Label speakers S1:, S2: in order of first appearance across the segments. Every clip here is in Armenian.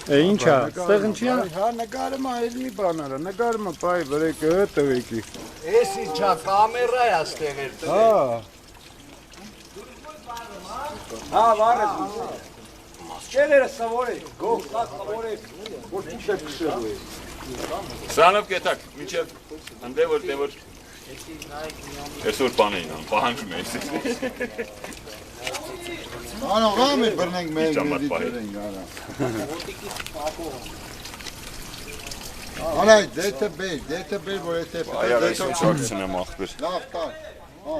S1: Ինչա, ստեղ ինչի՞ա։
S2: Հա նկարում այլ մի բան արա, նկարում բայ վրեկը տվեկի։
S3: Էս ինչա կամերա է ստեղ էր տվել։
S2: Հա։ Հա, վարը։ Չերերը սավորի, գող, սավորի, որ ինչ է քշելու է։
S4: Սրանով կետակ, մինչև ընդե որ տևոր այսօր բան էին ան, պահանջում է այսպես։
S2: Անո գամի բռնենք մենք դիտենք արա։ Անայ դեթը բեր որ եթե
S4: Այա այսօր չակցնեմ ախպեր։
S2: լավ տան։ Հա։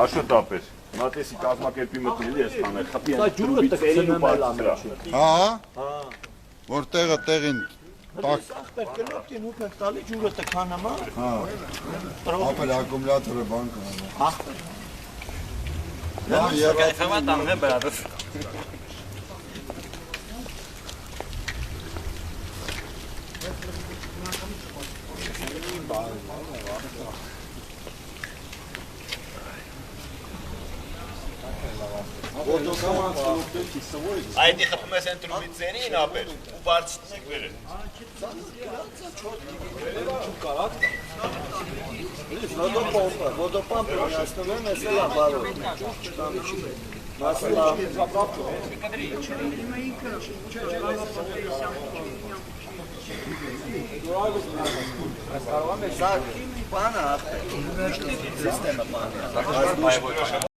S4: Աշոտ ապեր, նա տեսի կազմակերպի մտնելի ես տանել, խփի են
S3: ջուրը տկցնում է լամը։
S2: Հա։ Որ տեղը տեղին տակ
S3: Ախպեր կլոկին ու պետք տալի ջուրը տքանամ, հա։
S2: ապել ակումուլյատորը բան կան։
S3: Ախպեր։
S2: Դա երբ
S4: Կայֆամա տանն է բրադս։ Այդ խփում ես են տրումից ձերին ապեր ու բարձրացնում եք վերել։
S3: Vodopamp նստում ես էլա բարո։ Մասլա։ Սա բանը, սիստեմը բանը։